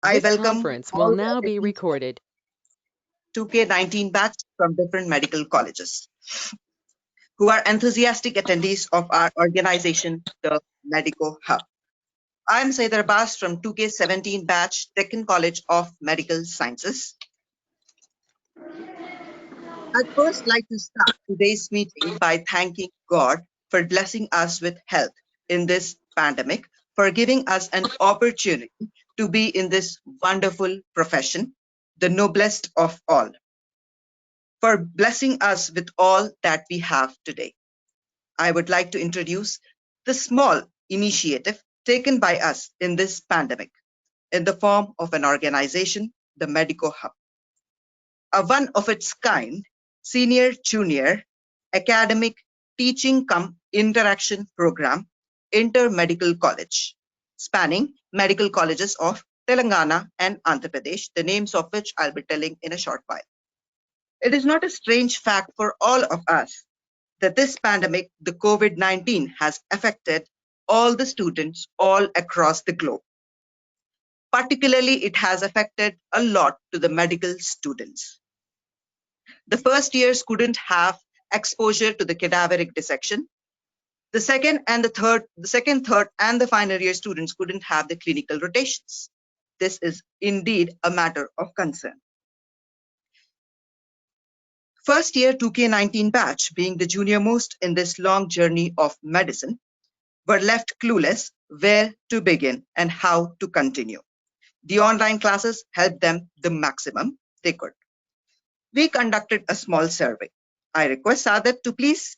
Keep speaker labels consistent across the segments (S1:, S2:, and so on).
S1: I
S2: This
S1: welcome
S2: conference will
S1: all the
S2: now be
S1: attendees of
S2: recorded.
S1: 2K19 batch from different medical colleges who are enthusiastic attendees of our organization, the Medico Hub. I am Saidar Abbas from 2K17 batch, Deccan College of Medical Sciences. I'd first like to start today's meeting by thanking God for blessing us with health in this pandemic, for giving us an opportunity to be in this wonderful profession, the noblest of all, for blessing us with all that we have today. I would like to introduce the small initiative taken by us in this pandemic in the form of an organization, the Medico Hub, a one of its kind senior junior academic teaching cum interaction program inter-medical college spanning medical colleges of Telangana and Andhra Pradesh, the names of which I'll be telling in a short while. It is not a strange fact for all of us that this pandemic, the COVID-19, has affected all the students all across the globe. Particularly, it has affected a lot to the medical students. The first years couldn't have exposure to the cadaveric dissection. The second, third, and the final year students couldn't have the clinical rotations. This is indeed a matter of concern. First year 2K19 batch, being the junior most in this long journey of medicine, were left clueless where to begin and how to continue. The online classes helped them the maximum they could. We conducted a small survey. I request Sadat to please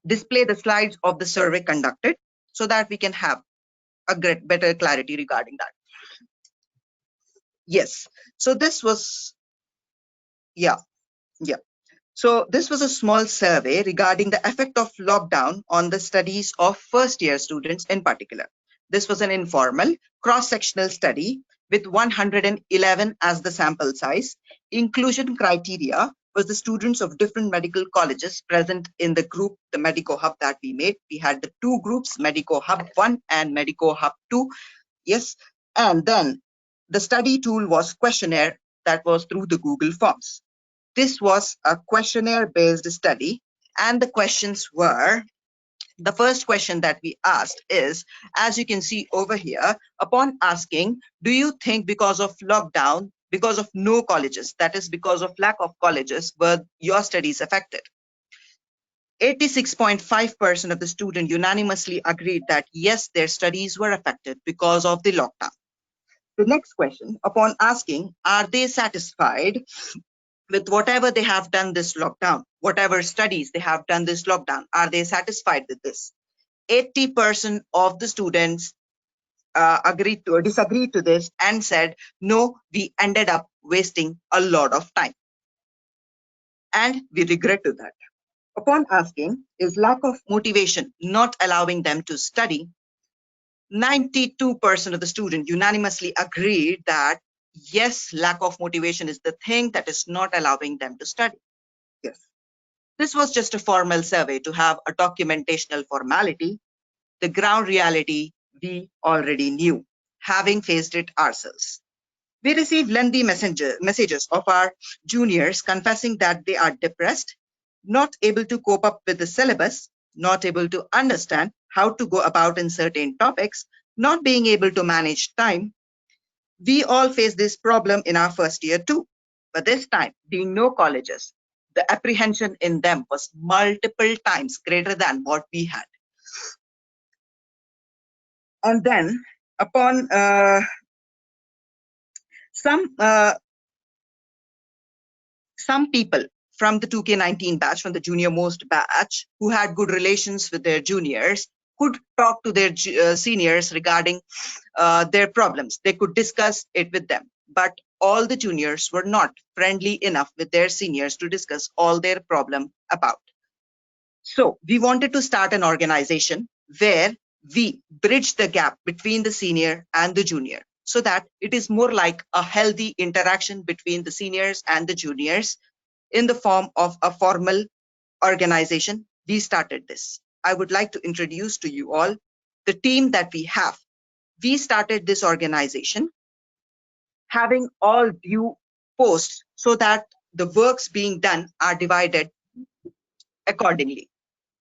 S1: display the slides of the survey conducted so that we can have a better clarity regarding that. Yes. So this was, yeah. So this was a small survey regarding the effect of lockdown on the studies of first year students in particular. This was an informal cross-sectional study with 111 as the sample size. Inclusion criteria was the students of different medical colleges present in the group, the Medico Hub that we made. We had the two groups, Medico Hub 1 and Medico Hub 2. Yes. And then the study tool was questionnaire that was through the Google Forms. This was a questionnaire-based study, and the questions were, the first question that we asked is, as you can see over here, upon asking, do you think because of lockdown, because of no colleges, that is because of lack of colleges, were your studies affected? 86.5% of the students unanimously agreed that yes, their studies were affected because of the lockdown. The next question, upon asking, are they satisfied with whatever they have done this lockdown, whatever studies they have done this lockdown, are they satisfied with this? 80% of the students agreed to or disagreed to this and said, no, we ended up wasting a lot of time. And we regret to that. Upon asking, is lack of motivation not allowing them to study? 92% of the students unanimously agreed that yes, lack of motivation is the thing that is not allowing them to study. Yes. This was just a formal survey to have a documentational formality. The ground reality we already knew, having faced it ourselves. We received lengthy messages of our juniors confessing that they are depressed, not able to cope up with the syllabus, not able to understand how to go about in certain topics, not being able to manage time. We all face this problem in our first year too. But this time, being no colleges, the apprehension in them was multiple times greater than what we had. And then, upon some people from the 2K19 batch, from the junior most batch, who had good relations with their juniors, could talk to their seniors regarding their problems. They could discuss it with them. But all the juniors were not friendly enough with their seniors to discuss all their problem about. So we wanted to start an organization where we bridge the gap between the senior and the junior so that it is more like a healthy interaction between the seniors and the juniors in the form of a formal organization. We started this. I would like to introduce to you all the team that we have. We started this organization having all due posts so that the works being done are divided accordingly.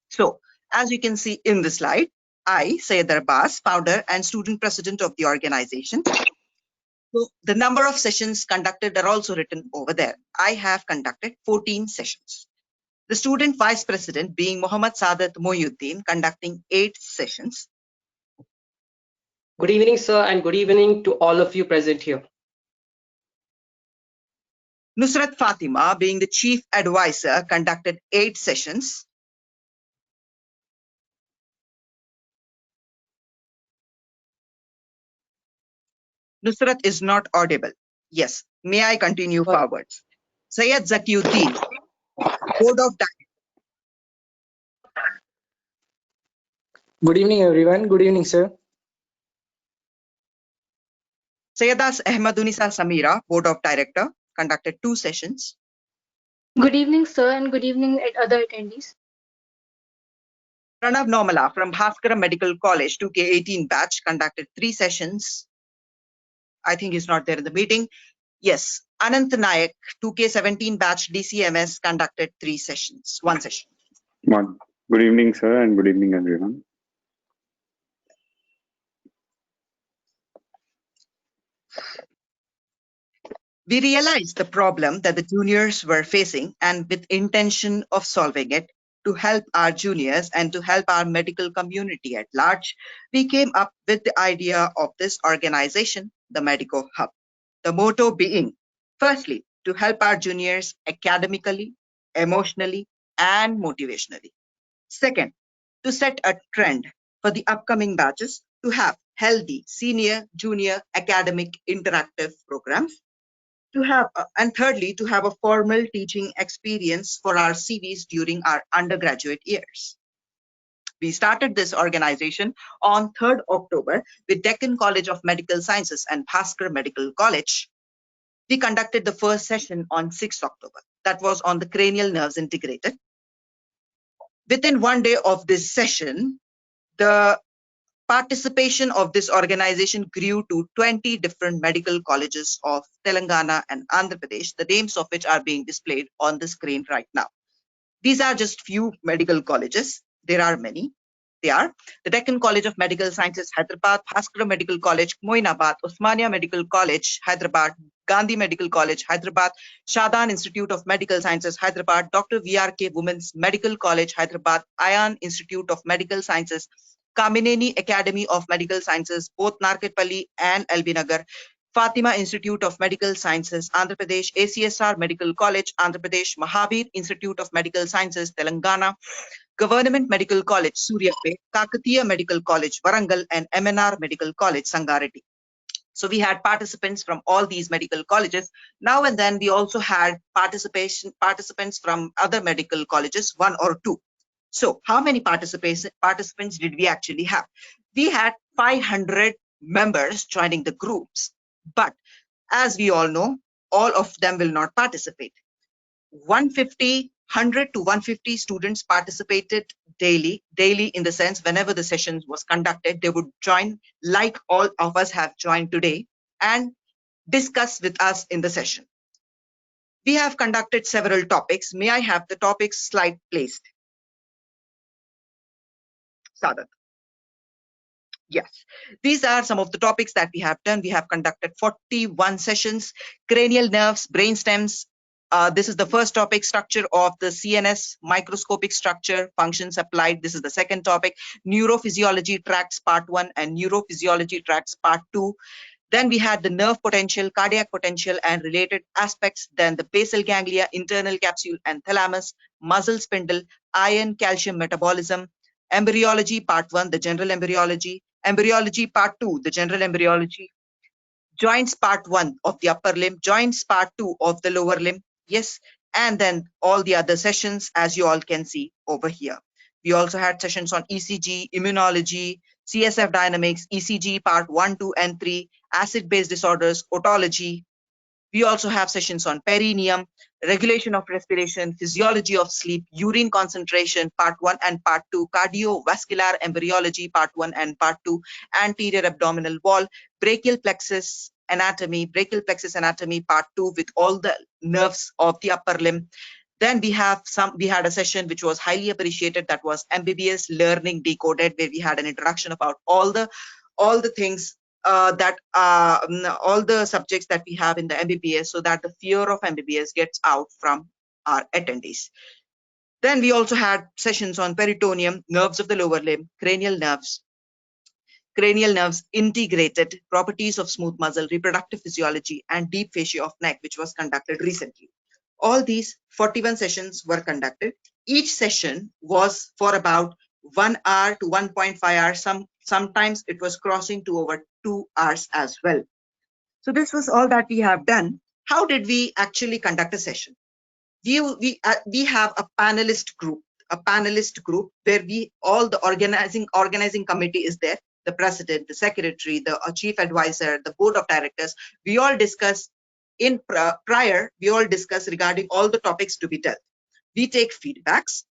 S1: So, as you can see in the slide, I, Syed Abbas, founder and student president of the organization. So, the number of sessions conducted are also written over there. I have conducted 14 sessions. The student vice president being Muhammad Sadat Moyuddin, conducting 8 sessions.
S2: Good evening, sir, and good evening to all of you present here.
S1: Nusrat Fatima, being the chief advisor, conducted 8 sessions. Nusrat is not audible. Yes, may I continue forwards? Syed Zakiuddin, Board of Directors.
S3: Good evening, everyone. Good evening, sir.
S1: Sayyidas Ahmadunisa Samira, Board of Director, conducted 2 sessions.
S4: Good evening, sir, and good evening at other attendees.
S1: Pranav Normala from Bhaskara Medical College 2K18 batch conducted 3 sessions. I think he's not there in the meeting. Yes, Anant Nayak 2K17 batch DCMS conducted 3 sessions, 1 session.
S5: Good evening, sir, and good evening, everyone.
S1: We realized the problem that the juniors were facing, and with intention of solving it, to help our juniors and to help our medical community at large, we came up with the idea of this organization, the Medico Hub. The motto being, firstly, to help our juniors academically, emotionally, and motivationally. Second, to set a trend for the upcoming batches to have healthy senior, junior, academic interactive programs. To have, and thirdly, to have a formal teaching experience for our CVs during our undergraduate years. We started this organization on 3rd October with Deccan College of Medical Sciences and Bhaskara Medical College. We conducted the first session on 6th October. That was on the cranial nerves integrated. Within 1 day of this session, the participation of this organization grew to 20 different medical colleges of Telangana and Andhra Pradesh, the names of which are being displayed on the screen right now. These are just few medical colleges. There are many. They are the Deccan College of Medical Sciences, Hyderabad, Bhaskara Medical College, Moinabad, Osmania Medical College, Hyderabad, Gandhi Medical College, Hyderabad, Shadan Institute of Medical Sciences, Hyderabad, Dr. VRK Women's Medical College, Hyderabad, Ayan Institute of Medical Sciences, Kamineni Academy of Medical Sciences, both Narketpalli and Albinagar, Fatima Institute of Medical Sciences, Andhra Pradesh, ACSR Medical College, Andhra Pradesh, Mahavir Institute of Medical Sciences, Telangana, Government Medical College, Suryapet, Kakatiya Medical College, Warangal, and MNR Medical College, Sangareddy. So we had participants from all these medical colleges. Now and then we also had participants from other medical colleges, 1 or 2. So how many participants did we actually have? We had 500 members joining the groups, but as we all know, all of them will not participate. 100 to 150 students participated daily in the sense whenever the sessions was conducted, they would join like all of us have joined today and discuss with us in the session. We have conducted several topics. May I have the topics slide placed? Sadat. Yes, these are some of the topics that we have done. We have conducted 41 sessions, cranial nerves, brain stems. This is the first topic, structure of the CNS, microscopic structure, functions applied. This is the second topic, neurophysiology tracts part 1 and neurophysiology tracts part 2. Then we had the nerve potential, cardiac potential, and related aspects. Then the basal ganglia, internal capsule and thalamus, muscle spindle, iron, calcium metabolism, embryology part 1, the general embryology part 2, the general embryology, joints part 1 of the upper limb, joints part 2 of the lower limb. Yes, and then all the other sessions as you all can see over here. We also had sessions on ECG, immunology, CSF dynamics, ECG part 1, 2, and 3, acid-base disorders, otology. We also have sessions on perineum, regulation of respiration, physiology of sleep, urine concentration, part 1 and part 2, cardiovascular embryology, part 1 and part 2, anterior abdominal wall, brachial plexus, anatomy, brachial plexus anatomy, part 2 with all the nerves of the upper limb. Then we had a session which was highly appreciated, that was MBBS Learning Decoded, where we had an introduction about all the things all the subjects that we have in the MBBS, so that the fear of MBBS gets out from our attendees. Then we also had sessions on peritoneum, nerves of the lower limb, cranial nerves integrated, properties of smooth muscle, reproductive physiology, and deep fascia of neck, which was conducted recently. All these 41 sessions were conducted. Each session was for about 1 hour to 1.5 hours. Sometimes it was crossing to over 2 hours as well. So this was all that we have done. How did we actually conduct a session? We have a panelist group where all the organizing committee is there, the president, the secretary, the chief advisor, the board of directors. We all discuss regarding all the topics to be dealt. We take feedbacks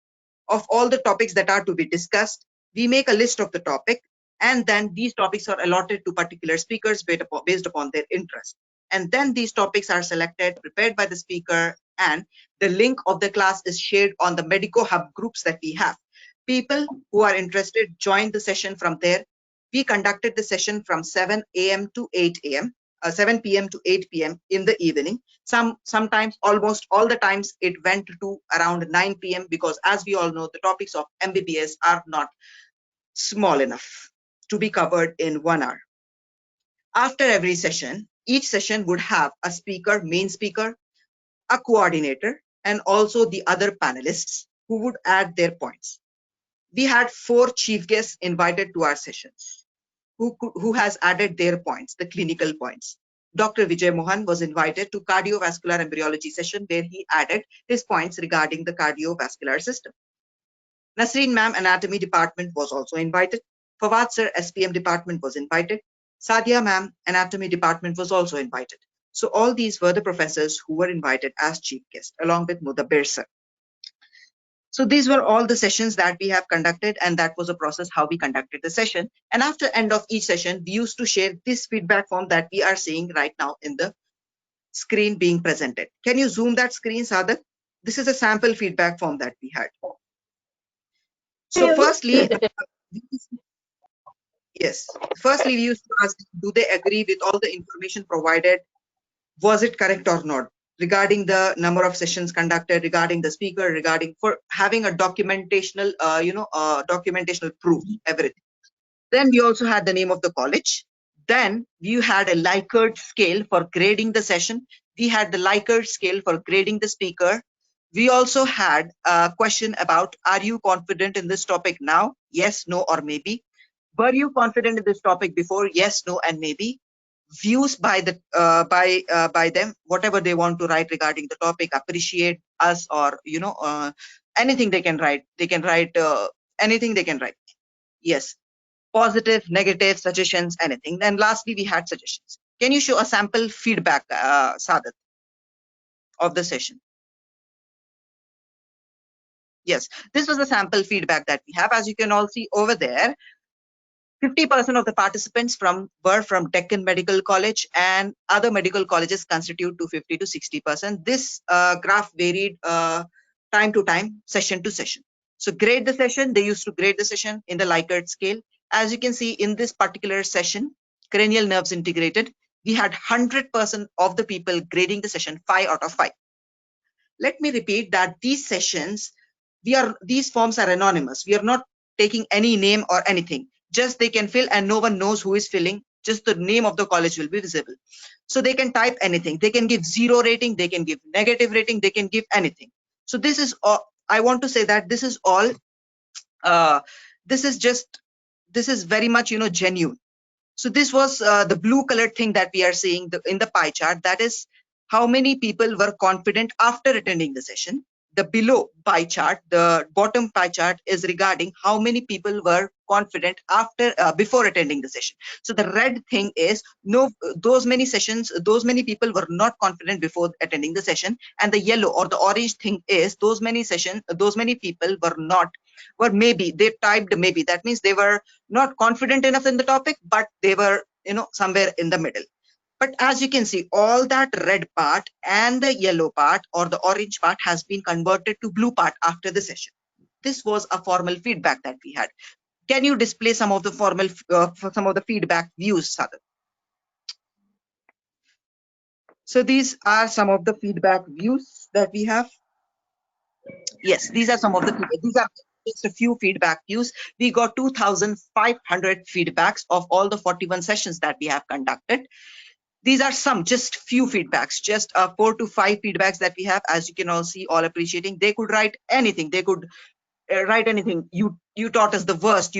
S1: of all the topics that are to be discussed. We make a list of the topic, and then these topics are allotted to particular speakers based upon their interest. And then these topics are selected, prepared by the speaker, and the link of the class is shared on the Medico Hub groups that we have. People who are interested join the session from there. We conducted the session from 7 a.m. to 8 a.m. 7 p.m. to 8 p.m. in the evening. Sometimes, almost all the times, it went to around 9 p.m. because, as we all know, the topics of MBBS are not small enough to be covered in 1 hour. After every session, each session would have a speaker, main speaker, a coordinator, and also the other panelists who would add their points. We had 4 chief guests invited to our sessions who has added their points, the clinical points. Dr. Vijay Mohan was invited to cardiovascular embryology session, where he added his points regarding the cardiovascular system. Nasreen ma'am, anatomy department, was also invited. Fawad sir, SPM department, was invited. Sadia ma'am, anatomy department, was also invited. So all these were the professors who were invited as chief guests, along with Mudabbir sir. So these were all the sessions that we have conducted, and that was a process how we conducted the session. And after end of each session, we used to share this feedback form that we are seeing right now in the screen being presented. Can you zoom that screen, Sadak? This is a sample feedback form that we had. So firstly, we used to ask, do they agree with all the information provided? Was it correct or not? Regarding the number of sessions conducted, regarding the speaker, regarding for having a documentational, documentational proof, everything. Then we also had the name of the college. Then you had a Likert scale for grading the session. We had the Likert scale for grading the speaker. We also had a question about, are you confident in this topic now? Yes, no, or maybe. Were you confident in this topic before? Yes, no, and maybe. Views by them, whatever they want to write regarding the topic, appreciate us, or anything they can write. They can write anything they can write. Yes, positive, negative, suggestions, anything. Then lastly, we had suggestions. Can you show a sample feedback, Sadat, of the session? Yes, this was the sample feedback that we have. As you can all see over there, 50% of the participants were from Deccan Medical College, and other medical colleges constitute to 50 to 60%. This graph varied time to time, session to session. So grade the session, they used to grade the session in the Likert scale. As you can see in this particular session, cranial nerves integrated, we had 100% of the people grading the session 5 out of 5. Let me repeat that these sessions, these forms are anonymous. We are not taking any name or anything. Just they can fill, and no one knows who is filling. Just the name of the college will be visible. So they can type anything. They can give 0 rating. They can give negative rating. They can give anything. So this is all. I want to say that this is all. This is very much genuine. So this was the blue colored thing that we are seeing in the pie chart. That is how many people were confident after attending the session. The below pie chart, the bottom pie chart, is regarding how many people were confident before attending the session. So the red thing is those many people were not confident before attending the session, and the yellow or the orange thing is those many people were maybe. They typed maybe. That means they were not confident enough in the topic, but they were somewhere in the middle. But as you can see, all that red part and the yellow part or the orange part has been converted to blue part after the session. This was a formal feedback that we had. Can you display some of the some of the feedback views, Sadat? So these are some of the feedback views that we have. Yes, these are some of the feedback. These are just a few feedback views. We got 2,500 feedbacks of all the 41 sessions that we have conducted. These are some, just few feedbacks, just 4 to 5 feedbacks that we have. As you can all see, all appreciating. They could write anything. They could write anything. You taught us the worst.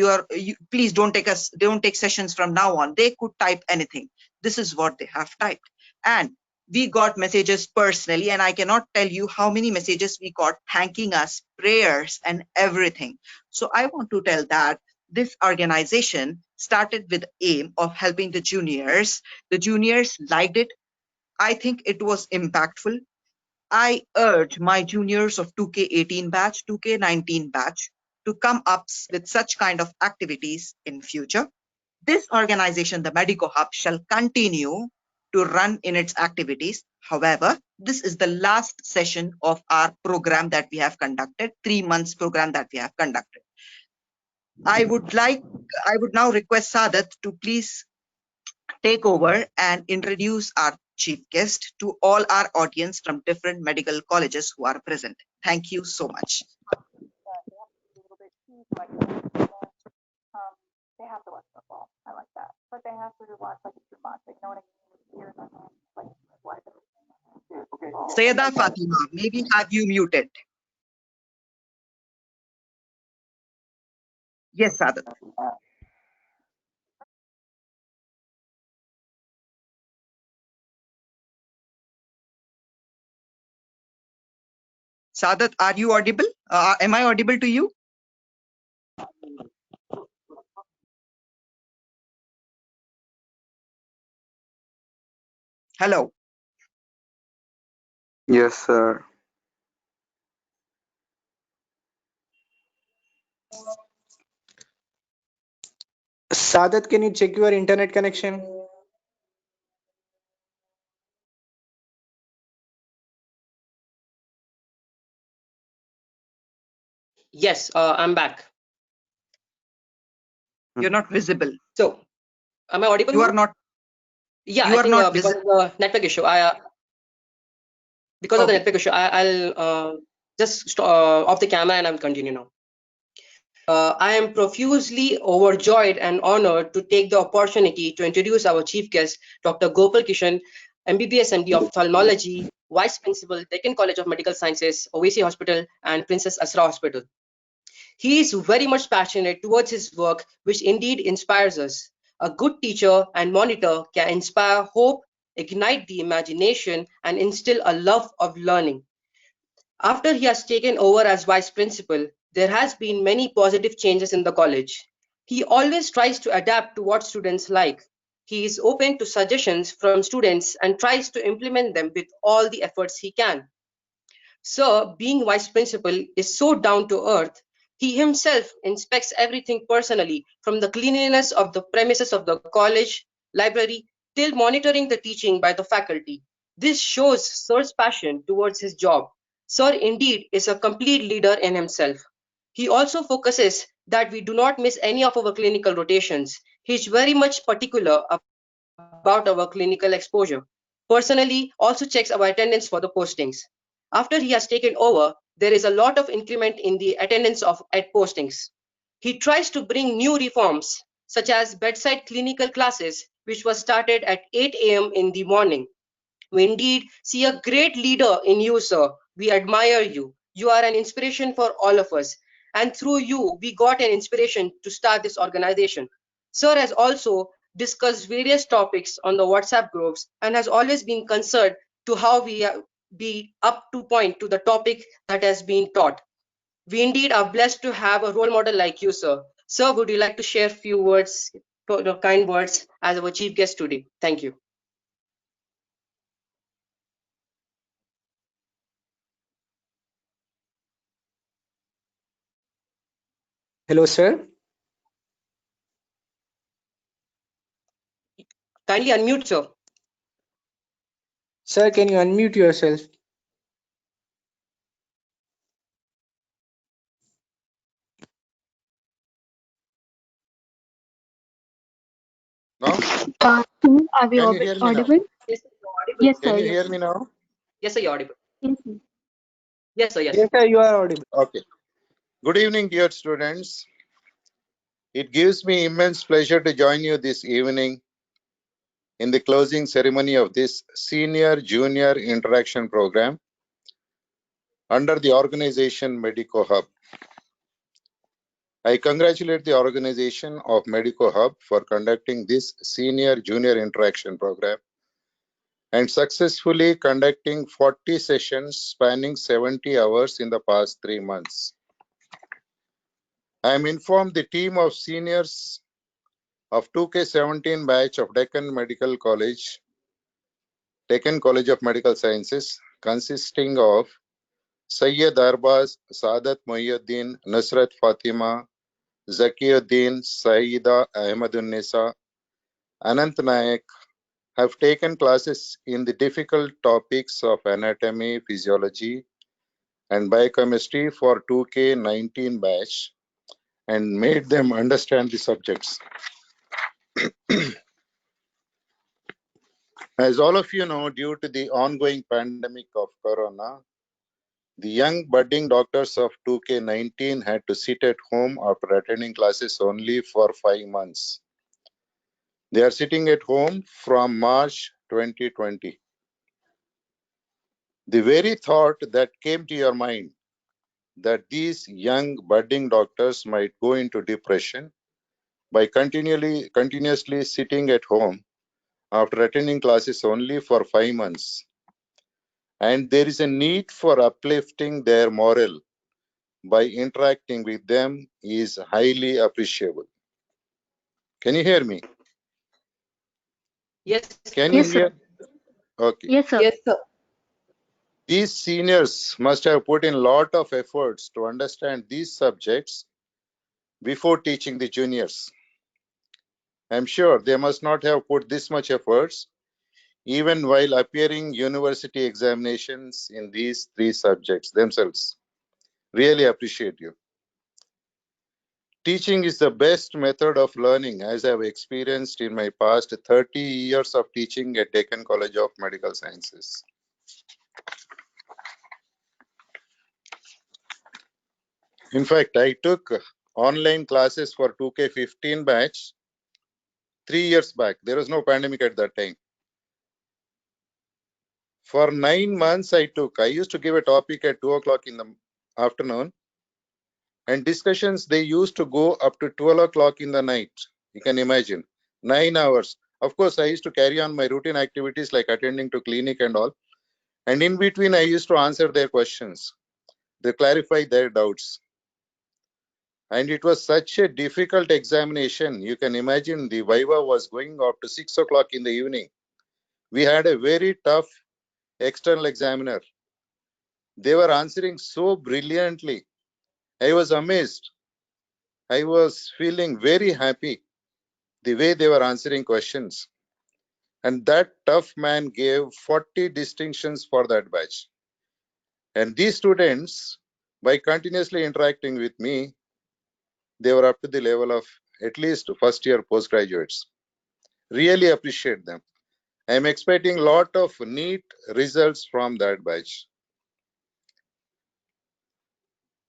S1: Please don't take sessions from now on. They could type anything. This is what they have typed. And we got messages personally, and I cannot tell you how many messages we got thanking us, prayers and everything. So I want to tell that this organization started with the aim of helping the juniors. The juniors liked it. I think it was impactful. I urge my juniors of 2K18 batch, 2K19 batch to come up with such kind of activities in future. This organization, the Medico Hub, shall continue to run in its activities. However, this is the last session of our program that we have conducted, 3 months program that we have conducted. I would now request Sadat to please take over and introduce our chief guest to all our audience from different medical colleges who are present. Thank you so much.
S6: They have to watch football. I like that. But they have to watch like 2 months. Like, you know what I mean? Like,
S1: Sayeda Fatima, maybe have you muted? Yes, Sadat. Sadat, are you audible? Am I audible to you? Hello.
S5: Yes, sir.
S3: Sadat, can you check your internet connection?
S2: Yes, I'm back.
S1: You're not visible.
S2: So, am I audible
S1: You are
S2: now?
S1: not.
S2: Yeah,
S1: You
S2: I
S1: are
S2: think
S1: not
S2: because
S1: visible.
S2: of the network issue,
S1: Okay.
S2: I'll just off the camera and I'll continue now. I am profusely overjoyed and honored to take the opportunity to introduce our chief guest, Dr. Gopal Kishan, MBBS MD of Ophthalmology, Vice Principal, Deccan College of Medical Sciences, OAC Hospital, and Princess Asra Hospital. He is very much passionate towards his work, which indeed inspires us. A good teacher and monitor can inspire hope, ignite the imagination, and instill a love of learning. After he has taken over as vice principal, there has been many positive changes in the college. He always tries to adapt to what students like. He is open to suggestions from students and tries to implement them with all the efforts he can. Sir, being vice principal, is so down to earth. He himself inspects everything personally, from the cleanliness of the premises of the college, library, till monitoring the teaching by the faculty. This shows Sir's passion towards his job. Sir indeed is a complete leader in himself. He also focuses that we do not miss any of our clinical rotations. He is very much particular about our clinical exposure. Personally, also checks our attendance for the postings. After he has taken over, there is a lot of increment in the attendance at postings. He tries to bring new reforms, such as bedside clinical classes, which was started at 8 a.m. in the morning. We indeed see a great leader in you, sir. We admire you. You are an inspiration for all of us. And through you, we got an inspiration to start this organization. Sir has also discussed various topics on the WhatsApp groups and has always been concerned to how we be up to point to the topic that has been taught. We indeed are blessed to have a role model like you, sir. Sir, would you like to share a few words, kind words, as our chief guest today? Thank you.
S3: Hello, sir.
S2: Kindly unmute, sir.
S3: Sir, can you unmute yourself?
S7: No?
S4: Are we
S7: Can you hear me now?
S4: audible?
S2: Yes, sir, you're audible.
S4: Yes,
S7: Can
S4: sir.
S7: you
S4: Yes.
S7: hear me now?
S2: Yes, sir, you're audible.
S4: Yes, sir.
S2: Yes, sir, yes.
S3: Yes, sir, you are audible.
S7: Okay. Good evening, dear students. It gives me immense pleasure to join you this evening in the closing ceremony of this Senior Junior Interaction Program under the organization Medico Hub. I congratulate the organization of Medico Hub for conducting this Senior Junior Interaction Program and successfully conducting 40 sessions spanning 70 hours in the past 3 months. I am informed the team of seniors of 2K17 batch of Deccan College of Medical Sciences, consisting of Sayyid Arbaz, Saadat Mohyuddin, Nusrat Fatima, Zakiuddin, Saida Ahmadunnisa, Anant Nayak, have taken classes in the difficult topics of anatomy, physiology, and biochemistry for 2K19 batch and made them understand the subjects. As all of you know, due to the ongoing pandemic of corona, the young budding doctors of 2K19 had to sit at home after attending classes only for 5 months. They are sitting at home from March 2020. The very thought that came to your mind that these young budding doctors might go into depression by continuously sitting at home after attending classes only for 5 months. And there is a need for uplifting their morale by interacting with them is highly appreciable. Can you hear me?
S2: Yes,
S7: Can you
S4: Yes, sir.
S7: hear? Okay.
S4: Yes, sir.
S2: yes, sir.
S7: These seniors must have put in a lot of efforts to understand these subjects before teaching the juniors. I'm sure they must not have put this much efforts even while appearing university examinations in these 3 subjects themselves. Really appreciate you. Teaching is the best method of learning, as I have experienced in my past 30 years of teaching at Deccan College of Medical Sciences. In fact, I took online classes for 2K15 batch 3 years back. There was no pandemic at that time. For 9 months I used to give a topic at 2 o'clock in the afternoon, and discussions, they used to go up to 12 o'clock in the night. You can imagine, 9 hours. Of course, I used to carry on my routine activities like attending to clinic and all. And in between, I used to answer their questions. They clarify their doubts. And it was such a difficult examination. You can imagine the Viva was going up to 6 o'clock in the evening. We had a very tough external examiner. They were answering so brilliantly. I was amazed. I was feeling very happy the way they were answering questions. And that tough man gave 40 distinctions for that batch. And these students, by continuously interacting with me, they were up to the level of at least first year postgraduates. Really appreciate them. I am expecting a lot of neat results from that batch.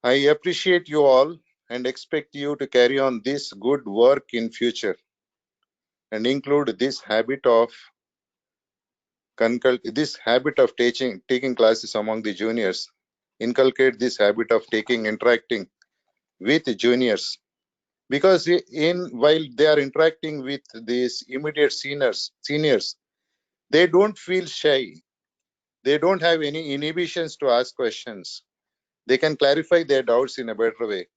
S7: I appreciate you all and expect you to carry on this good work in future and include this habit of taking classes among the juniors. Inculcate this habit of interacting with juniors, because while they are interacting with these immediate seniors, they don't feel shy. They don't have any inhibitions to ask questions. They can clarify their doubts in a better way.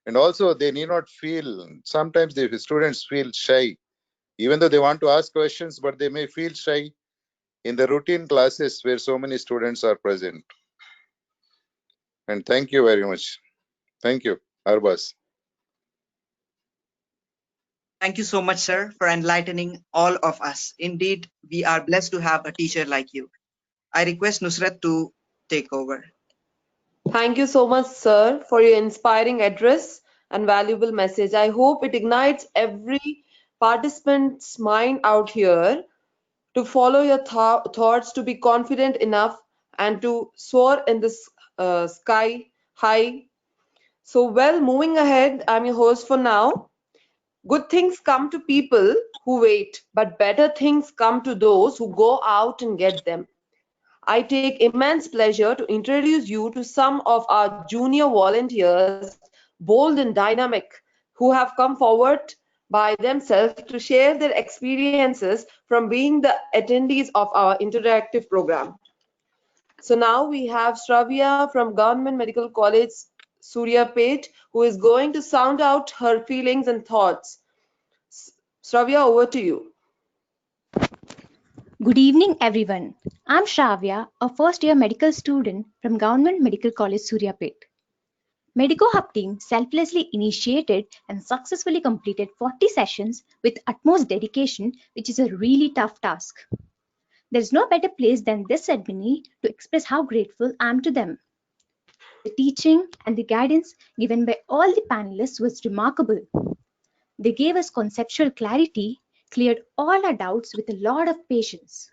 S7: And also, they need not feel, sometimes the students feel shy, even though they want to ask questions, but they may feel shy in the routine classes where so many students are present. And thank you very much. Thank you, Arbas.
S1: Thank you so much, sir, for enlightening all of us. Indeed, we are blessed to have a teacher like you. I request Nusrat to take over.
S8: Thank you so much, sir, for your inspiring address and valuable message. I hope it ignites every participant's mind out here to follow your thoughts, to be confident enough, and to soar in this sky high. So, well, moving ahead, I'm your host for now. Good things come to people who wait, but better things come to those who go out and get them. I take immense pleasure to introduce you to some of our junior volunteers, bold and dynamic, who have come forward by themselves to share their experiences from being the attendees of our interactive program. So now we have Shravya from Government Medical College, Suryapet, who is going to sound out her feelings and thoughts. Shravya, over to you.
S9: Good evening, everyone. I'm Shravya, a first year medical student from Government Medical College, Suryapet. Medico Hub team selflessly initiated and successfully completed 40 sessions with utmost dedication, which is a really tough task. There's no better place than this ceremony to express how grateful I am to them. The teaching and the guidance given by all the panelists was remarkable. They gave us conceptual clarity, cleared all our doubts with a lot of patience.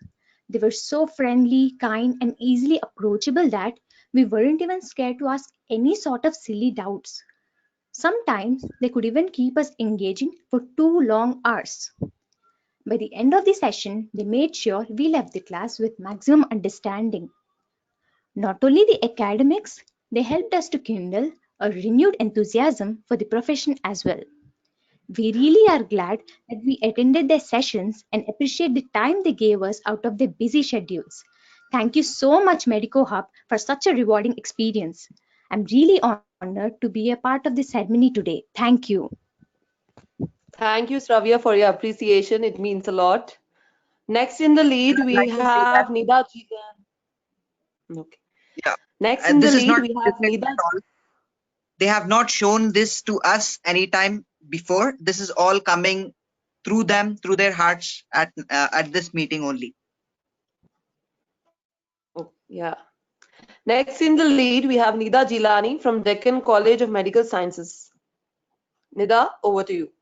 S9: They were so friendly, kind, and easily approachable that we weren't even scared to ask any sort of silly doubts. Sometimes they could even keep us engaging for 2 long hours. By the end of the session, they made sure we left the class with maximum understanding. Not only the academics, they helped us to kindle a renewed enthusiasm for the profession as well. We really are glad that we attended their sessions and appreciate the time they gave us out of their busy schedules. Thank you so much, Medico Hub, for such a rewarding experience. I'm really honored to be a part of this ceremony today. Thank you.
S8: Thank you, Shravya, for your appreciation. It means a lot. Next in the
S1: And
S8: lead,
S1: I'd
S8: we
S1: like to say
S8: have
S1: that,
S8: Nida. Okay.
S1: yeah,
S8: Next in the
S1: this is
S8: lead,
S1: not
S8: we have
S1: scripted
S8: Nida.
S1: at all. They have not shown this to us anytime before. This is all coming through them, through their hearts at this meeting only.
S8: Oh, yeah. Next in the lead, we have Nida Jilani from Deccan College of Medical Sciences. Nida, over to you.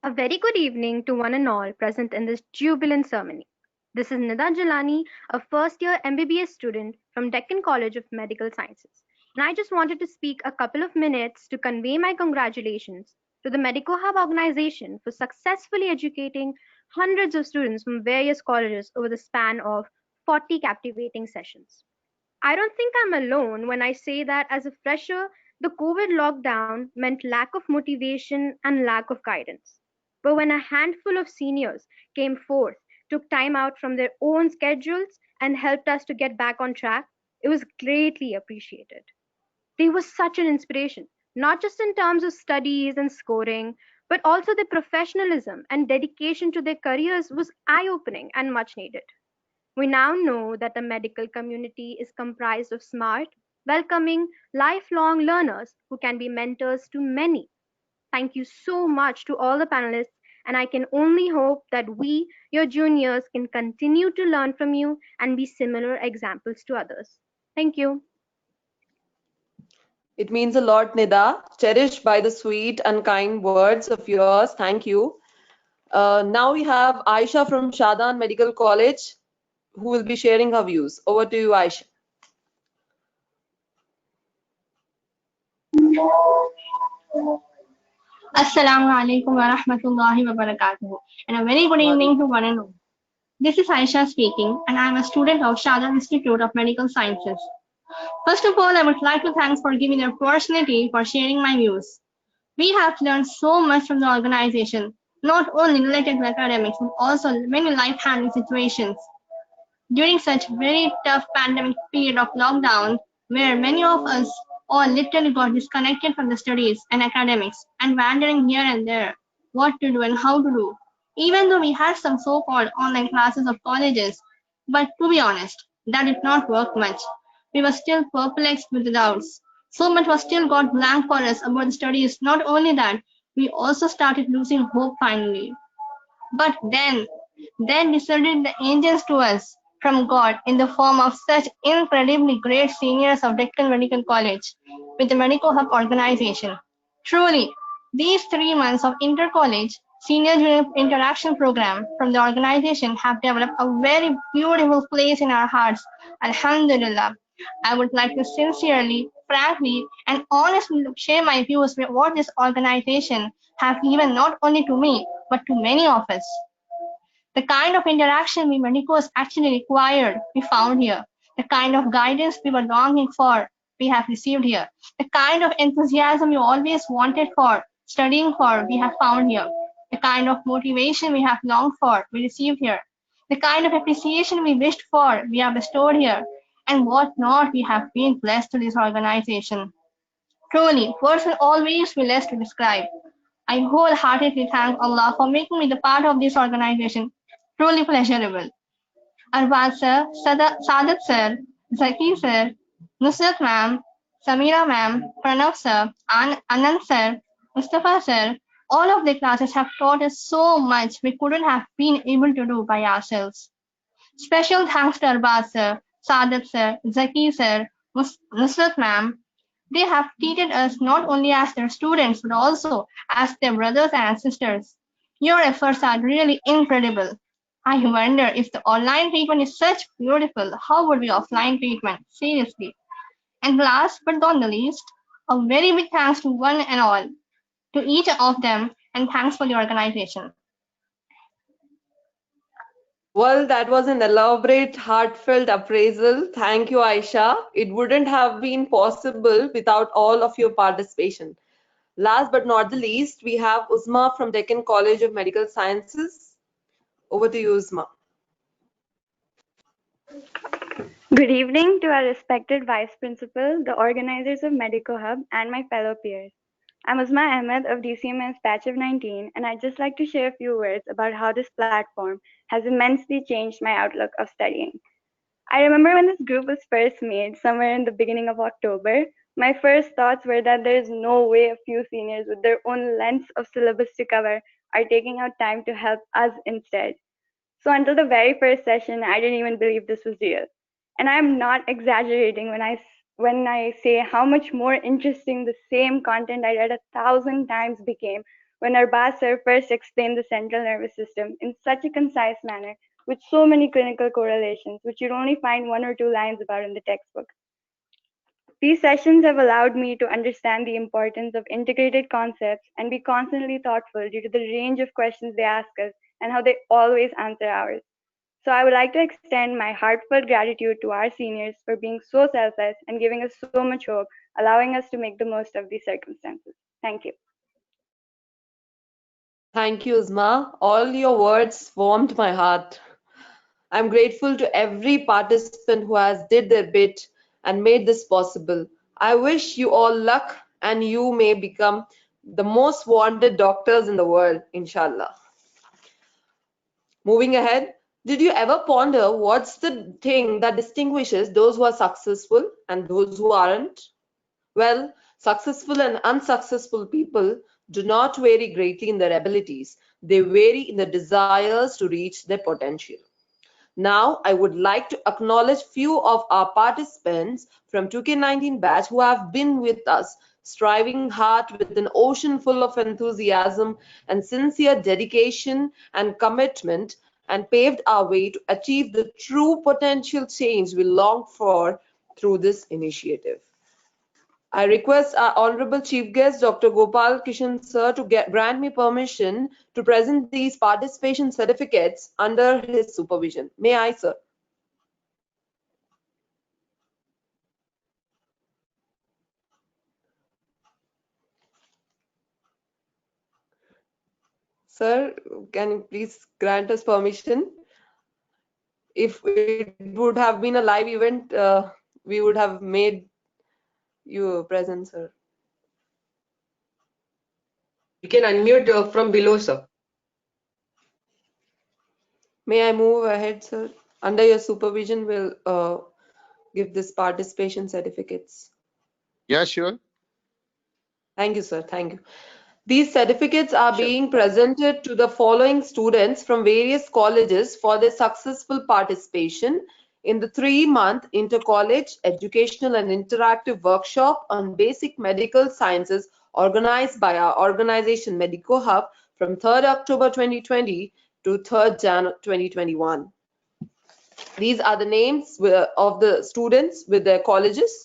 S4: A very good evening to one and all present in this jubilant ceremony. This is Nida Jalani, a first year MBBS student from Deccan College of Medical Sciences. And I just wanted to speak a couple of minutes to convey my congratulations to the Medico Hub organization for successfully educating hundreds of students from various colleges over the span of 40 captivating sessions. I don't think I'm alone when I say that as a fresher, the COVID lockdown meant lack of motivation and lack of guidance. But when a handful of seniors came forth, took time out from their own schedules, and helped us to get back on track, it was greatly appreciated. They were such an inspiration, not just in terms of studies and scoring, but also their professionalism and dedication to their careers was eye opening and much needed. We now know that the medical community is comprised of smart, welcoming, lifelong learners who can be mentors to many. Thank you so much to all the panelists, and I can only hope that we, your juniors, can continue to learn from you and be similar examples to others. Thank you.
S8: It means a lot, Nida. Cherished by the sweet and kind words of yours. Thank you. Now we have Aisha from Shadan Medical College who will be sharing her views. Over to you, Aisha.
S10: Assalamu alaikum wa rahmatullahi wa barakatuh. And a very good evening to one and all. This is Aisha speaking, and I am a student of Shadar Institute of Medical Sciences. First of all, I would like to thank for giving the opportunity for sharing my views. We have learned so much from the organization, not only related to academics, but also many life-handling situations. During such very tough pandemic period of lockdown, where many of us all literally got disconnected from the studies and academics and wandering here and there, what to do and how to do. Even though we had some so-called online classes of colleges, but to be honest, that did not work much. We were still perplexed with the doubts. So much was still got blank for us about the studies. Not only that, we also started losing hope finally. But then descended the angels to us. from God in the form of such incredibly great seniors of Deccan Medical College with the Medico Hub organization. Truly, these 3 months of inter-college senior junior interaction program from the organization have developed a very beautiful place in our hearts. Alhamdulillah. I would like to sincerely, frankly, and honestly share my views with what this organization have given not only to me, but to many of us. The kind of interaction we medicos actually required, we found here. The kind of guidance we were longing for, we have received here. The kind of enthusiasm we always wanted for, studying for, we have found here. The kind of motivation we have longed for, we received here. The kind of appreciation we wished for, we have bestowed here. And what not, we have been blessed to this organization. Truly, words will always be less to describe. I wholeheartedly thank Allah for making me the part of this organization. Truly pleasurable. Arbaaz sir, Sadat sir, Zaki sir, Nusrat ma'am, Samira ma'am, Pranav sir, Anand sir, Mustafa sir, all of the classes have taught us so much we couldn't have been able to do by ourselves. Special thanks to Arbaaz sir, Sadat sir, Zaki sir, Nusrat ma'am. They have treated us not only as their students but also as their brothers and sisters. Your efforts are really incredible. I wonder if the online treatment is such beautiful, how would be offline treatment? Seriously. And last but not the least, a very big thanks to one and all, to each of them, and thanks for the organization.
S8: Well, that was an elaborate, heartfelt appraisal. Thank you, Aisha. It wouldn't have been possible without all of your participation. Last but not the least, we have Uzma from Deccan College of Medical Sciences. Over to you, Uzma.
S11: Good evening to our respected Vice Principal, the organizers of Medico Hub, and my fellow peers. I'm Uzma Ahmed of DCMS Batch of 19, and I'd just like to share a few words about how this platform has immensely changed my outlook of studying. I remember when this group was first made, somewhere in the beginning of October, my first thoughts were that there is no way a few seniors with their own lengths of syllabus to cover are taking out time to help us instead. So until the very first session, I didn't even believe this was real. And I'm not exaggerating when I say how much more interesting the same content I read 1,000 times became when Arbaz sir first explained the central nervous system in such a concise manner with so many clinical correlations, which you'd only find one or two lines about in the textbook. These sessions have allowed me to understand the importance of integrated concepts and be constantly thoughtful due to the range of questions they ask us and how they always answer ours. So I would like to extend my heartfelt gratitude to our seniors for being so selfless and giving us so much hope, allowing us to make the most of these circumstances. Thank you.
S8: Thank you, Uzma. All your words warmed my heart. I'm grateful to every participant who has did their bit and made this possible. I wish you all luck and you may become the most wanted doctors in the world, inshallah. Moving ahead, did you ever ponder what's the thing that distinguishes those who are successful and those who aren't? Well, successful and unsuccessful people do not vary greatly in their abilities. They vary in their desires to reach their potential. Now, I would like to acknowledge few of our participants from 2K19 batch who have been with us, striving hard with an ocean full of enthusiasm and sincere dedication and commitment, and paved our way to achieve the true potential change we long for through this initiative. I request our Honorable Chief Guest, Dr. Gopal Kishan sir, to grant me permission to present these participation certificates under his supervision. May I, sir? Sir, can you please grant us permission? If it would have been a live event, we would have made you present, sir.
S2: You can unmute from below, sir.
S8: May I move ahead, sir? Under your supervision, we'll give this participation certificates.
S7: Yeah, sure.
S8: Thank you, sir. Thank you. These certificates are being presented to the following students from various colleges for their successful participation in the 3-month inter-college educational and interactive workshop on basic medical sciences organized by our organization Medico Hub from 3rd October 2020 to 3rd Jan 2021. These are the names of the students with their colleges.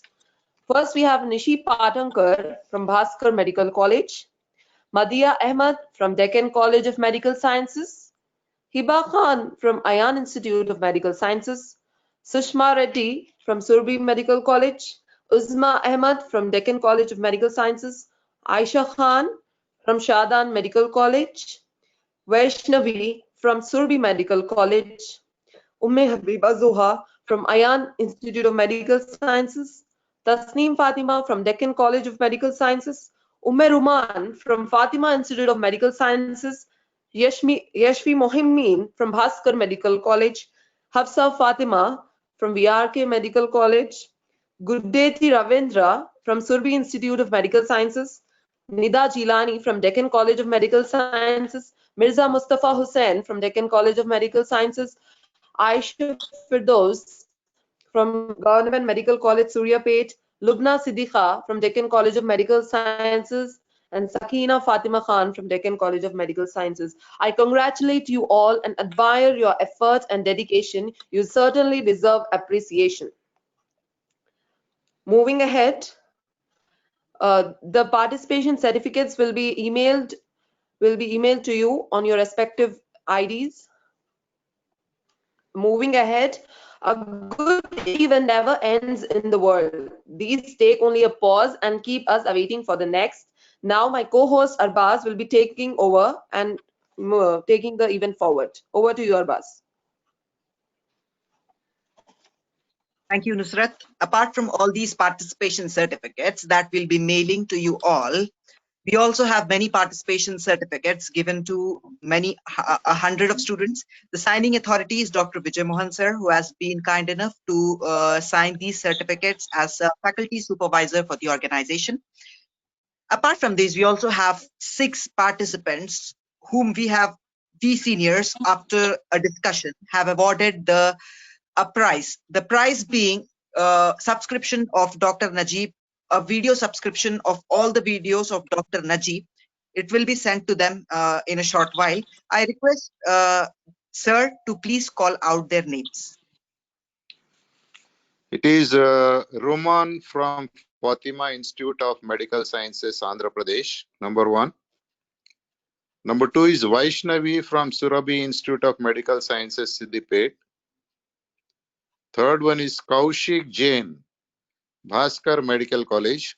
S8: First, we have Nishi Patankar from Bhaskar Medical College, Madia Ahmad from Deccan College of Medical Sciences, Hiba Khan from Ayan Institute of Medical Sciences, Sushma Reddy from Surbi Medical College, Uzma Ahmad from Deccan College of Medical Sciences, Aisha Khan from Shadan Medical College, Vaishnavi from Surbi Medical College, Umme Habiba Zoha from Ayan Institute of Medical Sciences, Tasneem Fatima from Deccan College of Medical Sciences, Umme Ruman from Fatima Institute of Medical Sciences, Yashvi Mohimmin from Bhaskar Medical College, Hafsa Fatima from VRK Medical College, Guddeti Ravindra from Surbi Institute of Medical Sciences, Nida Jilani from Deccan College of Medical Sciences, Mirza Mustafa Hussain from Deccan College of Medical Sciences, Aisha Firdaus from Government Medical College Suryapet, Lubna Siddiqa from Deccan College of Medical Sciences, and Sakina Fatima Khan from Deccan College of Medical Sciences. I congratulate you all and admire your effort and dedication. You certainly deserve appreciation. Moving ahead, the participation certificates will be emailed to you on your respective IDs. Moving ahead, a good event never ends in the world. These take only a pause and keep us awaiting for the next. Now my co-host Arbaz will be taking over and taking the event forward. Over to you, Arbaz.
S1: Thank you, Nusrat. Apart from all these participation certificates that we'll be mailing to you all, we also have many participation certificates given to a hundred of students. The signing authority is Dr. Vijay Mohan sir, who has been kind enough to sign these certificates as a faculty supervisor for the organization. Apart from these, we also have 6 participants whom we seniors, after a discussion, have awarded a prize. The prize being subscription of Dr. Najib, a video subscription of all the videos of Dr. Najib. It will be sent to them in a short while. I request sir to please call out their names.
S7: It is Roman from Fatima Institute of Medical Sciences, Andhra Pradesh, number 1. Number 2 is Vaishnavi from Surabhi Institute of Medical Sciences, Siddipet. Third one is Kaushik Jain, Bhaskar Medical College.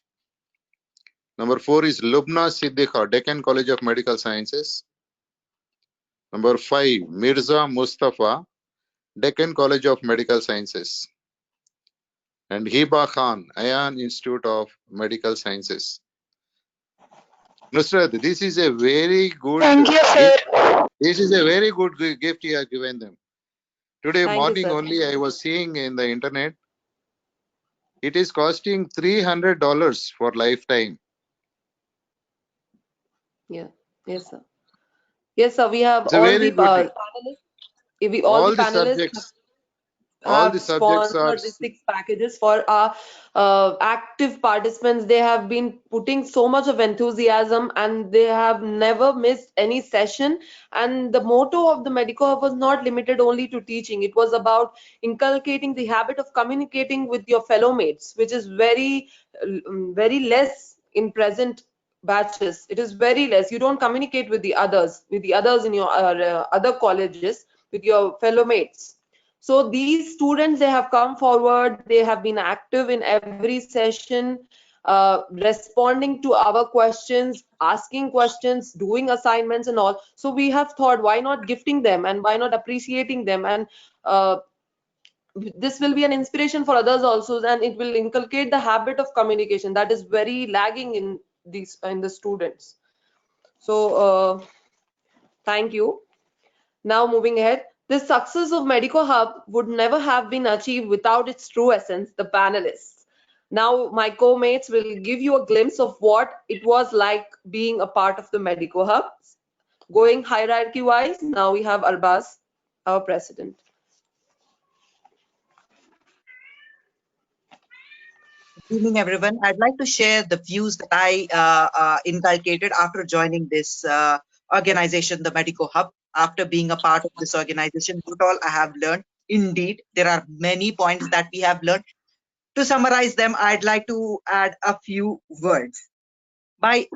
S7: Number 4 is Lubna Siddiqa, Deccan College of Medical Sciences. Number 5, Mirza Mustafa, Deccan College of Medical Sciences. And Hiba Khan, Ayan Institute of Medical Sciences. Nusrat, this is a very good gift. This is a very good gift you have given them. Today morning only I was seeing in the internet, it is costing $300 for lifetime.
S8: Yeah. Yes, sir. Yes, sir. We have
S7: It's a
S8: all
S7: very
S8: the
S7: good
S8: panelists.
S7: all the subjects. All the subjects are
S8: sponsored the 6 packages for our active participants. They have been putting so much of enthusiasm and they have never missed any session. And the motto of the Medico Hub was not limited only to teaching. It was about inculcating the habit of communicating with your fellow mates, which is very less in present batches. It is very less. You don't communicate with the others in your other colleges, with your fellow mates. So these students, they have come forward, they have been active in every session, responding to our questions, asking questions, doing assignments and all. So we have thought, why not gifting them and why not appreciating them? And this will be an inspiration for others also, and it will inculcate the habit of communication that is very lagging in the students. So thank you. Now moving ahead, the success of Medico Hub would never have been achieved without its true essence, the panelists. Now my co-mates will give you a glimpse of what it was like being a part of the Medico Hub. Going hierarchy-wise, now we have Arbaz, our president.
S1: Good evening, everyone. I'd like to share the views that I inculcated after joining this organization, the Medico Hub. After being a part of this organization, what all I have learned. Indeed, there are many points that we have learned. To summarize them, I'd like to add a few words. I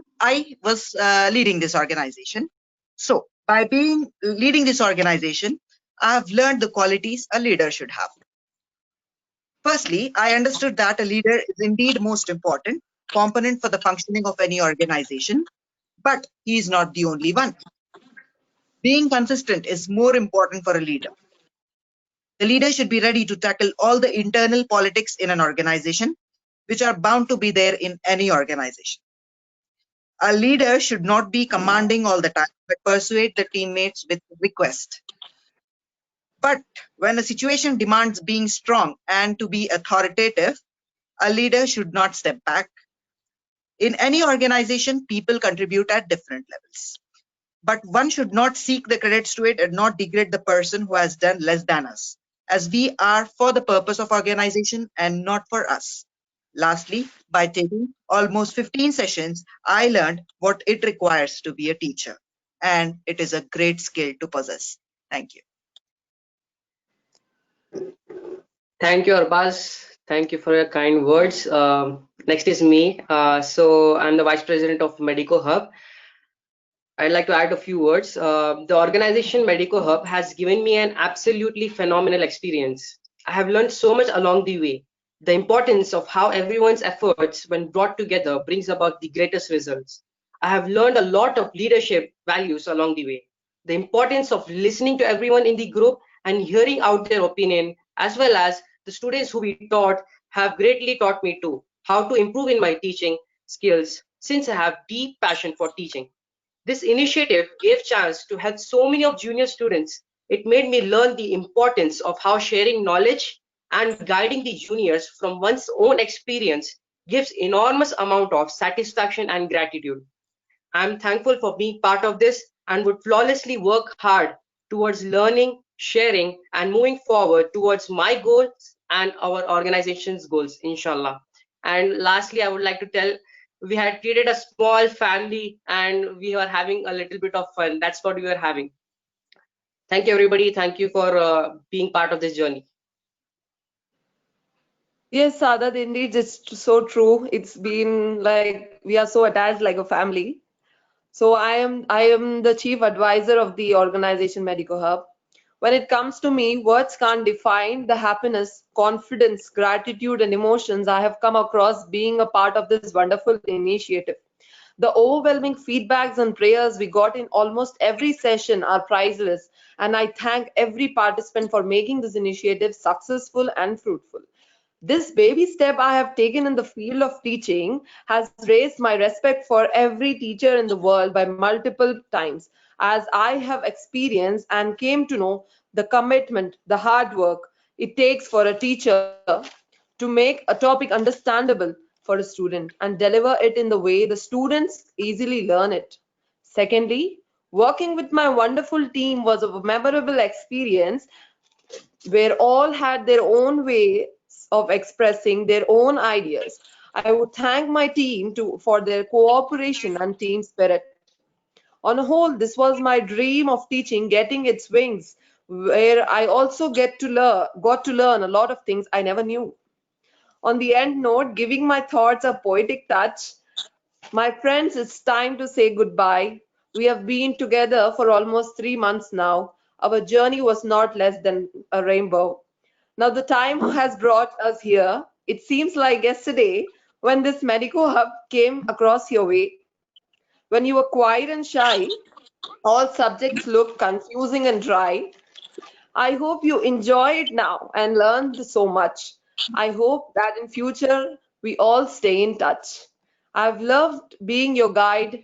S1: was leading this organization. So, by being leading this organization, I've learned the qualities a leader should have. Firstly, I understood that a leader is indeed most important component for the functioning of any organization, but he is not the only one. Being consistent is more important for a leader. The leader should be ready to tackle all the internal politics in an organization, which are bound to be there in any organization. A leader should not be commanding all the time, but persuade the teammates with request. But when a situation demands being strong and to be authoritative, a leader should not step back. In any organization, people contribute at different levels. But one should not seek the credits to it and not degrade the person who has done less than us, as we are for the purpose of organization and not for us. Lastly, by taking almost 15 sessions, I learned what it requires to be a teacher, and it is a great skill to possess. Thank you.
S2: Thank you, Arbaz. Thank you for your kind words. Next is me. So I'm the Vice President of Medico Hub. I'd like to add a few words. The organization Medico Hub has given me an absolutely phenomenal experience. I have learned so much along the way. The importance of how everyone's efforts, when brought together, brings about the greatest results. I have learned a lot of leadership values along the way. The importance of listening to everyone in the group and hearing out their opinion, as well as the students who we taught, have greatly taught me too how to improve in my teaching skills since I have deep passion for teaching. This initiative gave chance to help so many of junior students. It made me learn the importance of how sharing knowledge and guiding the juniors from one's own experience gives enormous amount of satisfaction and gratitude. I'm thankful for being part of this and would flawlessly work hard towards learning, sharing, and moving forward towards my goals and our organization's goals, inshallah. And lastly, I would like to tell we had created a small family and we are having a little bit of fun. That's what we are having. Thank you, everybody. Thank you for being part of this journey.
S8: Yes, Sadat, indeed, it's so true. It's been like we are so attached like a family. So I am the chief advisor of the organization Medico Hub. When it comes to me, words can't define the happiness, confidence, gratitude, and emotions I have come across being a part of this wonderful initiative. The overwhelming feedbacks and prayers we got in almost every session are priceless, and I thank every participant for making this initiative successful and fruitful. This baby step I have taken in the field of teaching has raised my respect for every teacher in the world by multiple times, as I have experienced and came to know the commitment, the hard work it takes for a teacher to make a topic understandable for a student and deliver it in the way the students easily learn it. Secondly, working with my wonderful team was a memorable experience where all had their own ways of expressing their own ideas. I would thank my team for their cooperation and team spirit. On a whole, this was my dream of teaching getting its wings, where I also got to learn a lot of things I never knew. On the end note, giving my thoughts a poetic touch, my friends, it's time to say goodbye. We have been together for almost 3 months now. Our journey was not less than a rainbow. Now, the time has brought us here. It seems like yesterday when this Medico Hub came across your way. When you were quiet and shy, all subjects looked confusing and dry. I hope you enjoy it now and learned so much. I hope that in future we all stay in touch. I've loved being your guide,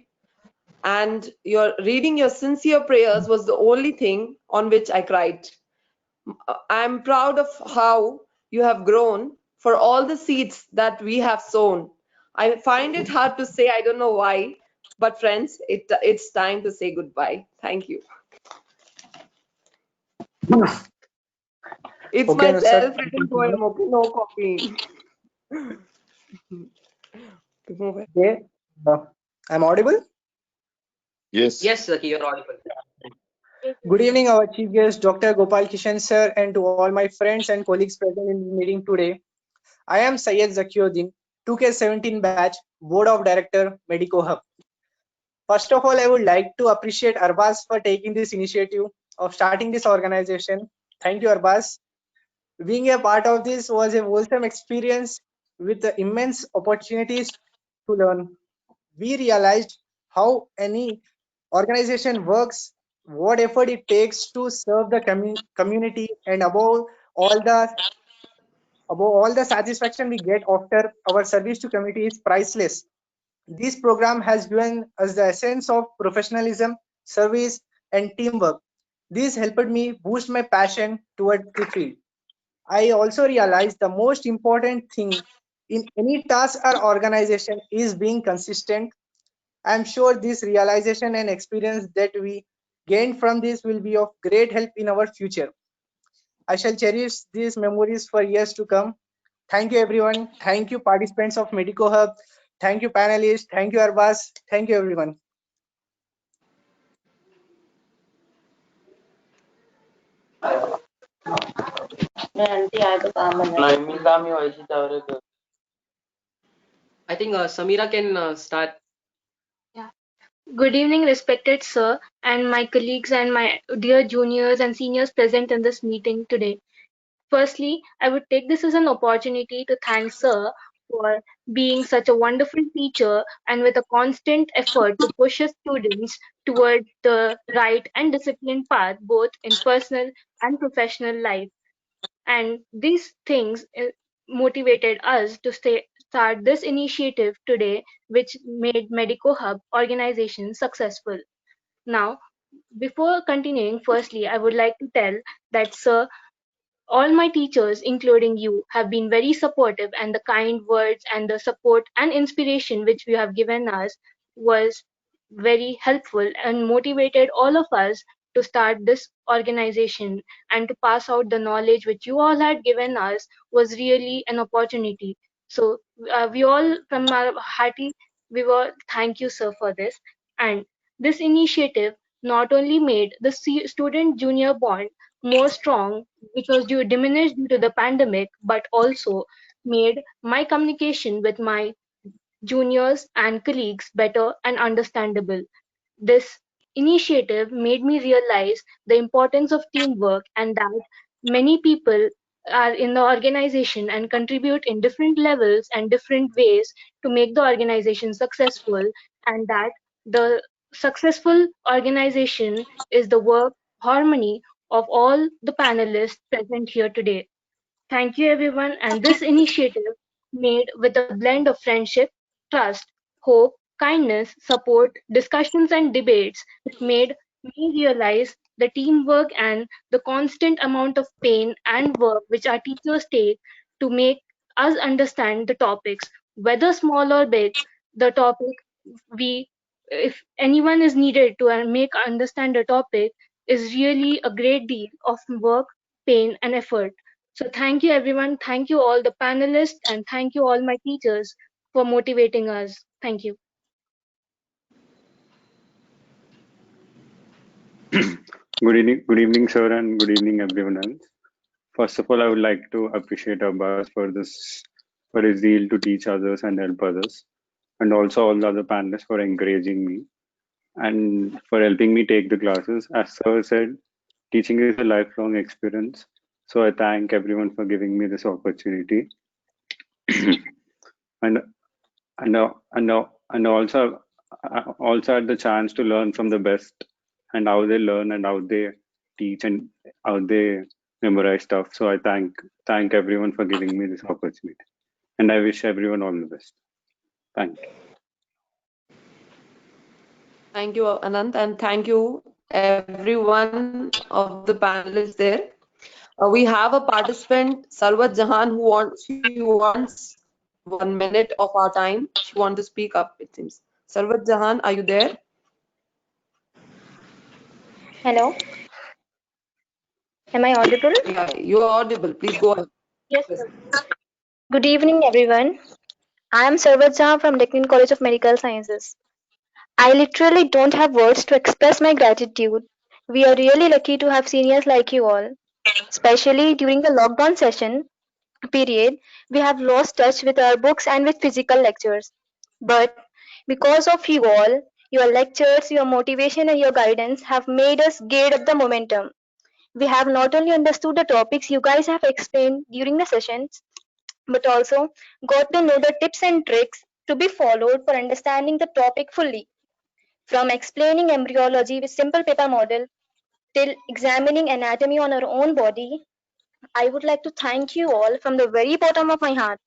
S8: and your reading your sincere prayers was the only thing on which I cried. I'm proud of how you have grown for all the seeds that we have sown. I find it hard to say, I don't know why, but friends, it's time to say goodbye. Thank you. It's
S3: Okay,
S8: my
S3: no, sir.
S8: self-written poem, okay? No copying.
S3: Okay. Uh, I'm audible.
S7: Yes.
S2: Yes, Zaki, you're audible.
S3: Good evening, our chief guest, Dr. Gopal Kishan, sir, and to all my friends and colleagues present in the meeting today. I am Syed Zakiuddin, 2K17 batch, Board of Director, Medico Hub. First of all, I would like to appreciate Arbaz for taking this initiative of starting this organization. Thank you, Arbaz. Being a part of this was a wholesome experience with the immense opportunities to learn. We realized how any organization works, what effort it takes to serve the community, and above all the satisfaction we get after our service to community is priceless. This program has given us the essence of professionalism, service, and teamwork. This helped me boost my passion towards the field. I also realized the most important thing in any task or organization is being consistent. I'm sure this realization and experience that we gained from this will be of great help in our future. I shall cherish these memories for years to come. Thank you, everyone. Thank you, participants of Medico Hub. Thank you, panelists. Thank you, Arbas. Thank you, everyone.
S2: I think Samira can start.
S10: Yeah. Good evening, respected sir, and my colleagues and my dear juniors and seniors present in this meeting today. Firstly, I would take this as an opportunity to thank sir for being such a wonderful teacher and with a constant effort to push his students toward the right and disciplined path, both in personal and professional life. And these things motivated us to start this initiative today, which made Medico Hub organization successful. Now, before continuing, firstly, I would like to tell that, sir, all my teachers, including you, have been very supportive, and the kind words and the support and inspiration which you have given us was very helpful and motivated all of us to start this organization and to pass out the knowledge which you all had given us was really an opportunity. So we all from our hearty we were thank you sir for this. And this initiative not only made the student junior bond more strong, which was diminished due to the pandemic, but also made my communication with my juniors and colleagues better and understandable. This initiative made me realize the importance of teamwork and that many people are in the organization and contribute in different levels and different ways to make the organization successful, and that the successful organization is the work harmony of all the panelists present here today. Thank you, everyone. And this initiative, made with a blend of friendship, trust, hope, kindness, support, discussions, and debates, made me realize the teamwork and the constant amount of pain and work which our teachers take to make us understand the topics, whether small or big. The topic we, if anyone is needed to make understand the topic, is really a great deal of work, pain, and effort. So thank you everyone. Thank you all the panelists and thank you all my teachers for motivating us. Thank you.
S5: Good evening, sir, and good evening, everyone else. First of all, I would like to appreciate Abbas for his zeal to teach others and help others, and also all the other panelists for encouraging me and for helping me take the classes. As sir said, teaching is a lifelong experience, so I thank everyone for giving me this opportunity. and and also also had the chance to learn from the best and how they learn and how they teach and how they memorize stuff. So I thank everyone for giving me this opportunity, and I wish everyone all the best. Thank you.
S8: Thank you, Anant, and thank you everyone of the panelists there. We have a participant, Sarwat Jahan, she wants 1 minute of our time. She wants to speak up, it seems. Sarwat Jahan, are you there?
S4: Hello, am I audible?
S8: Yeah, you are audible. Please go ahead.
S4: Yes, sir. Good evening, everyone. I am Sarvaj Jha from Deccan College of Medical Sciences. I literally don't have words to express my gratitude. We are really lucky to have seniors like you all. Especially during the lockdown session period, we have lost touch with our books and with physical lectures. But because of you all, your lectures, your motivation, and your guidance have made us gauge up the momentum. We have not only understood the topics you guys have explained during the sessions, but also got to know the tips and tricks to be followed for understanding the topic fully. From explaining embryology with simple paper model till examining anatomy on our own body, I would like to thank you all from the very bottom of my heart.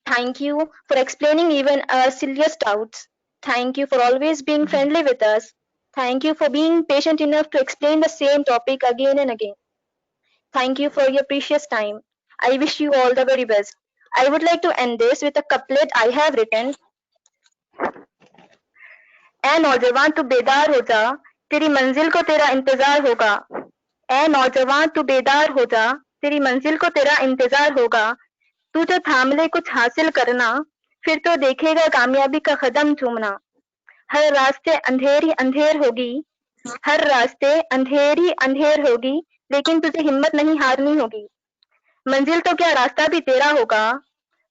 S4: Thank you for explaining even our silliest doubts. Thank you for always being friendly with us. Thank you for being patient enough to explain the same topic again and again. Thank you for your precious time. I wish you all the very best. I would like to end this with a couplet I have written. ऐ नौजवान तू बेदार हो जा, तेरी मंजिल को तेरा इंतजार होगा. ऐ नौजवान तू बेदार हो जा, तेरी मंजिल को तेरा इंतजार होगा. तू जो थाम ले कुछ हासिल करना, फिर तो देखेगा कामयाबी का कदम चूमना. हर रास्ते अंधेरी अंधेर होगी, हर रास्ते अंधेरी अंधेर होगी, लेकिन तुझे हिम्मत नहीं हारनी होगी. मंजिल तो क्या रास्ता भी तेरा होगा,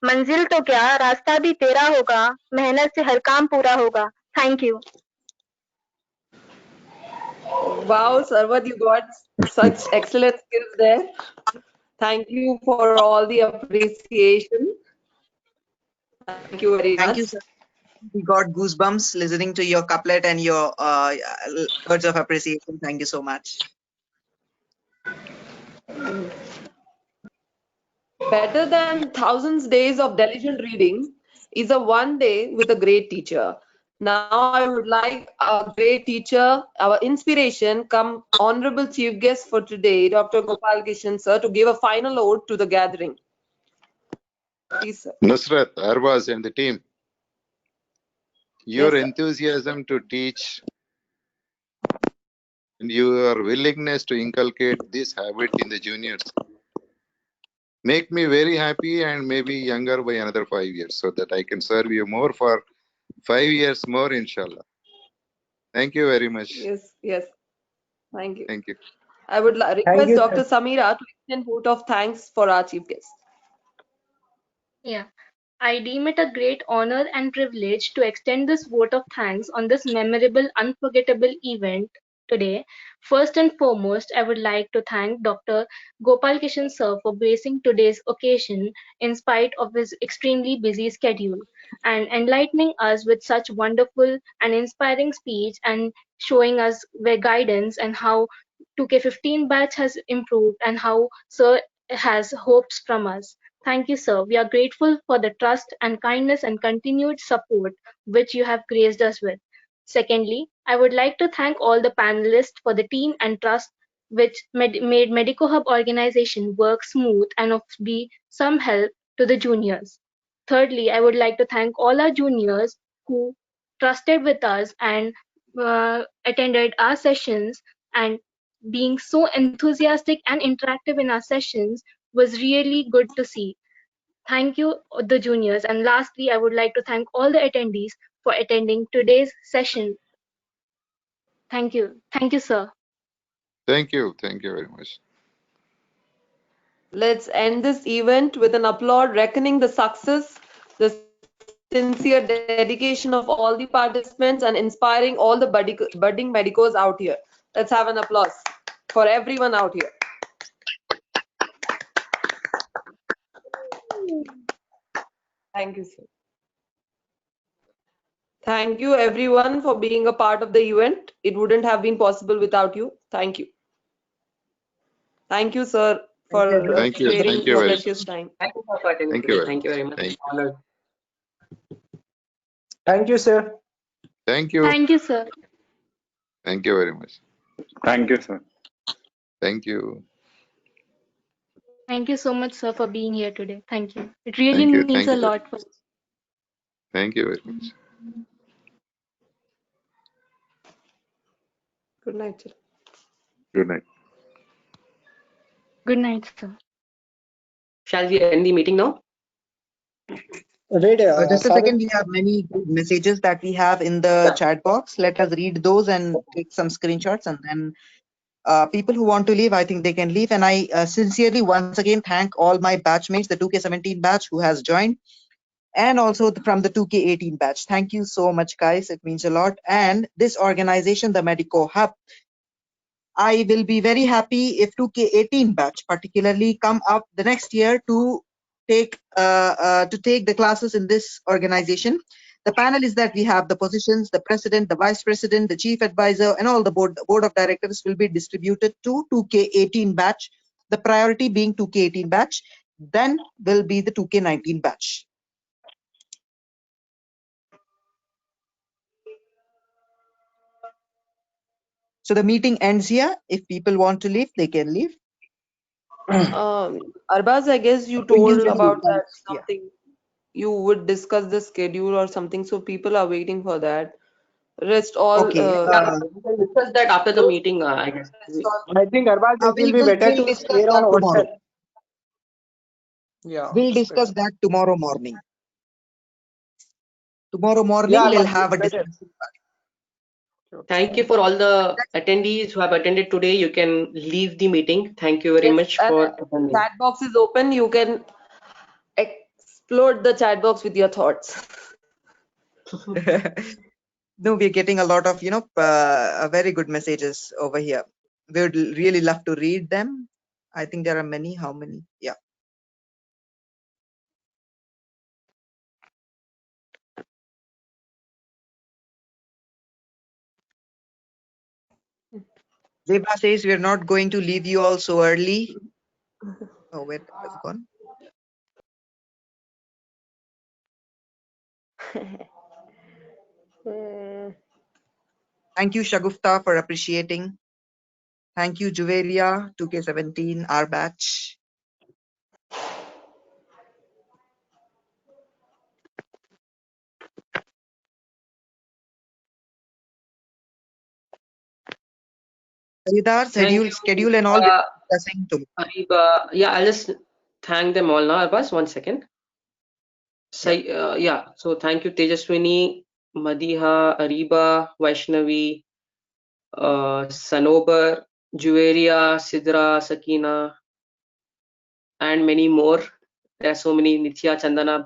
S4: मंजिल तो क्या रास्ता भी तेरा होगा, मेहनत से हर काम पूरा होगा. Thank you.
S8: Wow, Sarwat, you got such excellent skills there. Thank you for all the appreciation. Thank you very
S1: Thank
S8: much.
S1: you, sir. We got goosebumps listening to your couplet and your words of appreciation. Thank you so much.
S8: Better than thousands days of diligent reading is a one day with a great teacher. Now I would like a great teacher, our inspiration, come honorable chief guest for today, Dr. Gopal Kishan sir, to give a final ode to the gathering. Please, sir.
S7: Nusrat, Arbaz, and the team, your
S8: Yes, sir.
S7: enthusiasm to teach and your willingness to inculcate this habit in the juniors make me very happy and maybe younger by another 5 years so that I can serve you more for 5 years more, inshallah. Thank you very much.
S8: Yes, yes. Thank you.
S7: Thank you.
S8: I would
S3: Thank
S8: request
S3: you,
S8: Dr.
S3: sir.
S8: Samira to extend vote of thanks for our chief guest.
S12: Yeah, I deem it a great honor and privilege to extend this vote of thanks on this memorable, unforgettable event today. First and foremost, I would like to thank Dr. Gopal Kishan sir for gracing today's occasion in spite of his extremely busy schedule and enlightening us with such wonderful and inspiring speech and showing us where guidance and how 2K15 batch has improved and how sir has hopes from us. Thank you, sir. We are grateful for the trust and kindness and continued support which you have graced us with. Secondly, I would like to thank all the panelists for the team and trust which made Medico Hub organization work smooth and of be some help to the juniors. Thirdly, I would like to thank all our juniors who trusted with us and attended our sessions and being so enthusiastic and interactive in our sessions was really good to see. Thank you, the juniors. And lastly, I would like to thank all the attendees for attending today's session. Thank you. Thank you, sir.
S7: Thank you. Thank you very much.
S8: Let's end this event with an applaud reckoning the success, the sincere dedication of all the participants and inspiring all the budding medicos out here. Let's have an applause for everyone out here. Thank you, sir. Thank you everyone for being a part of the event. It wouldn't have been possible without you. Thank you. Thank you, sir,
S3: Thank you,
S8: for
S3: sir.
S7: Thank you.
S8: sharing
S7: Thank you
S8: your
S7: very
S8: precious
S7: much.
S8: time.
S2: Thank you sir, for attending
S7: Thank you
S2: today.
S7: very
S2: Thank you
S7: much.
S2: very much.
S7: Thank you.
S2: Honored.
S3: Thank you, sir.
S7: Thank you.
S12: Thank you, sir.
S7: Thank you very much.
S5: Thank you, sir.
S7: Thank you.
S12: Thank you so much, sir, for being here today. Thank you. It really
S7: Thank you.
S12: means
S7: Thank
S12: a
S7: you very
S12: lot for
S7: much. Thank you very much.
S8: Good night, sir.
S7: Good night.
S12: Good night, sir.
S2: Shall we end the meeting now?
S3: Wait,
S1: Just a
S3: Sagar.
S1: second, we have many good messages that we have in the chat box. Let us read those and take some screenshots, and then people who want to leave, I think they can leave. And I sincerely once again thank all my batchmates, the 2K17 batch who has joined, and also from the 2K18 batch. Thank you so much, guys. It means a lot. And this organization, the Medico Hub, I will be very happy if 2K18 batch particularly come up the next year to take the classes in this organization. The panel is that we have the positions, the president, the vice president, the chief advisor, and all the board of directors will be distributed to 2K18 batch. The priority being 2K18 batch, then will be the 2K19 batch. So the meeting ends here. If people want to leave, they can leave.
S8: Arbaz, I guess you
S1: Indian
S8: told
S1: schedule,
S8: about that
S1: yeah.
S8: something. You would discuss the schedule or something, so people are waiting for that. Rest all.
S1: Okay.
S2: Yeah, we can discuss that after the meeting, I guess.
S3: I think Arbaz, it will be better
S1: We'll
S3: to
S1: discuss
S3: share on
S1: that
S3: WhatsApp.
S1: tomorrow.
S3: Yeah.
S1: We'll
S3: it's
S1: discuss
S3: better.
S1: that tomorrow morning. Tomorrow morning,
S3: Yeah,
S1: we'll
S3: Arbaz,
S1: have a
S3: it's better.
S1: discussion.
S2: Thank you for all the attendees who have attended today. You can leave the meeting. Thank you very
S8: Yes,
S2: much
S8: and
S2: for attending.
S8: chat box is open. You can explode the chat box with your thoughts.
S1: No, we're getting a lot of, very good messages over here. We would really love to read them. I think there are many. How many? Yeah. Zeba says we're not going to leave you all so early. Oh, wait, it's gone. Thank you, Shagufta, for appreciating. Thank you, Juveria, 2K17, our batch. Haridar,
S2: Thank you.
S1: schedule and all we're discussing tomorrow.
S2: Yeah, I'll just thank them all now. Abbas, 1 second. Yeah. So thank you, Tejaswini, Madiha, Ariba, Vaishnavi, Sanobar, Juveria, Sidra, Sakina, and many more. There are so many. Nithya, Chandana.